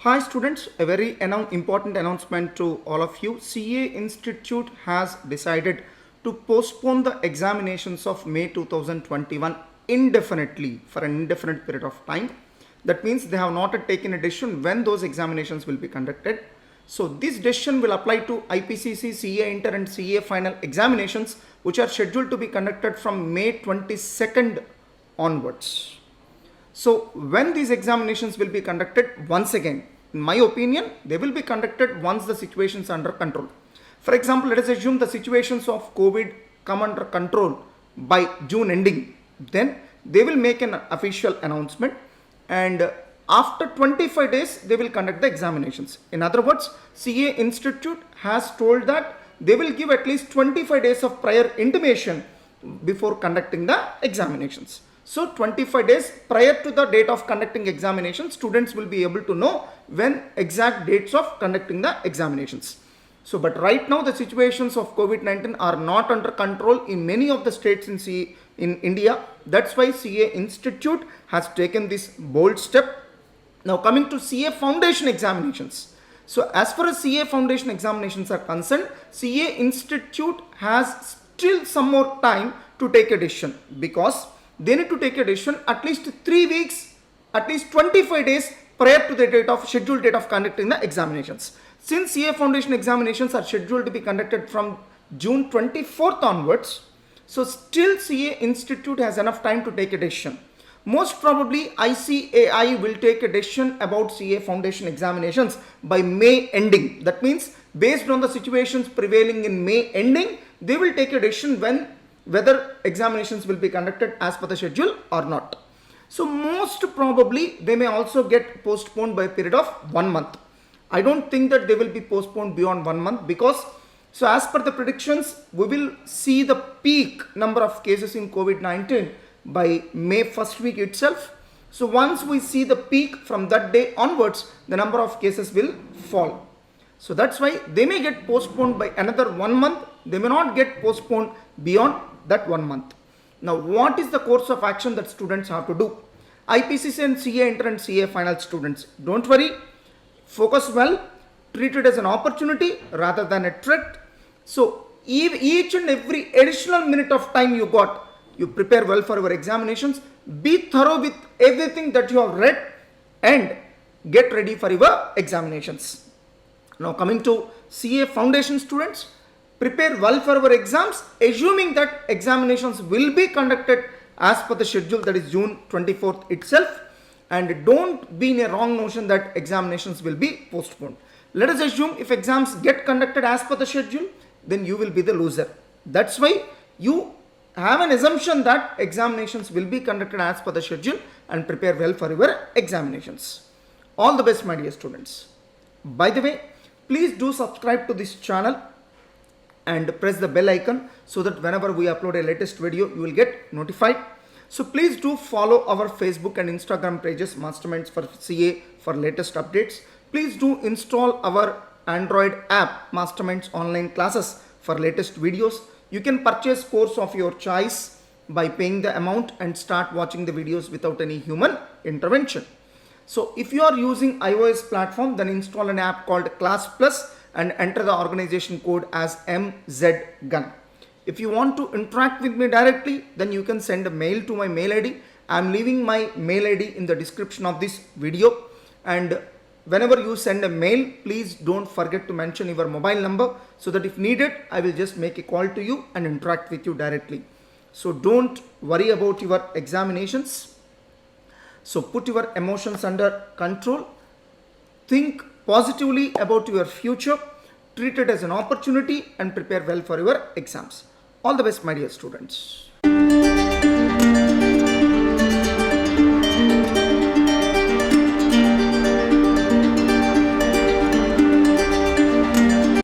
Hi students, a very important announcement to all of you. CA Institute has decided to postpone the examinations of May 2021 indefinitely for an indefinite period of time. That means they have not taken a decision when those examinations will be conducted. So this decision will apply to IPCC, CA Inter and CA Final examinations which are scheduled to be conducted from May 22nd onwards. So when these examinations will be conducted, once again, in my opinion, they will be conducted once the situation is under control. For example, let us assume the situations of COVID come under control by June ending. Then they will make an official announcement, and after 25 days, they will conduct the examinations. In other words, CA Institute has told that they will give at least 25 days of prior intimation before conducting the examinations. So 25 days prior to the date of conducting examinations, students will be able to know when exact dates of conducting the examinations. So, but right now the situations of COVID-19 are not under control in many of the states in India. That's why CA Institute has taken this bold step. Now coming to CA Foundation examinations. So as far as CA Foundation examinations are concerned, CA Institute has still some more time to take a decision, because they need to take a decision at least 3 weeks, at least 25 days prior to the scheduled date of conducting the examinations. Since CA Foundation examinations are scheduled to be conducted from June 24th onwards, so still CA Institute has enough time to take a decision. Most probably ICAI will take a decision about CA Foundation examinations by May ending. That means based on the situations prevailing in May ending, they will take a decision whether examinations will be conducted as per the schedule or not. So most probably they may also get postponed by a period of 1 month. I don't think that they will be postponed beyond 1 month, because so as per the predictions, we will see the peak number of cases in COVID-19 by May first week itself. So once we see the peak, from that day onwards, the number of cases will fall. So that's why they may get postponed by another 1 month. They may not get postponed beyond that 1 month. Now, what is the course of action that students have to do? IPCC and CA Inter and CA Final students, don't worry, focus well, treat it as an opportunity rather than a threat. So each and every additional minute of time you got, you prepare well for your examinations, be thorough with everything that you have read, and get ready for your examinations. Now coming to CA Foundation students, prepare well for our exams, assuming that examinations will be conducted as per the schedule, that is June 24th itself, and don't be in a wrong notion that examinations will be postponed. Let us assume if exams get conducted as per the schedule, then you will be the loser. That's why you have an assumption that examinations will be conducted as per the schedule, and prepare well for your examinations. All the best, my dear students. By the way, please do subscribe to this channel and press the bell icon so that whenever we upload a latest video, you will get notified. So please do follow our Facebook and Instagram pages, Masterminds for CA, for latest updates. Please do install our Android app, Masterminds Online Classes, for latest videos. You can purchase course of your choice by paying the amount and start watching the videos without any human intervention. So if you are using iOS platform, then install an app called Class Plus and enter the organization code as MZGUN. If you want to interact with me directly, then you can send a mail to my mail ID. I am leaving my mail ID in the description of this video, and whenever you send a mail, please don't forget to mention your mobile number, so that if needed, I will just make a call to you and interact with you directly. So don't worry about your examinations. So put your emotions under control. Think positively about your future, treat it as an opportunity, and prepare well for your exams. All the best, my dear students.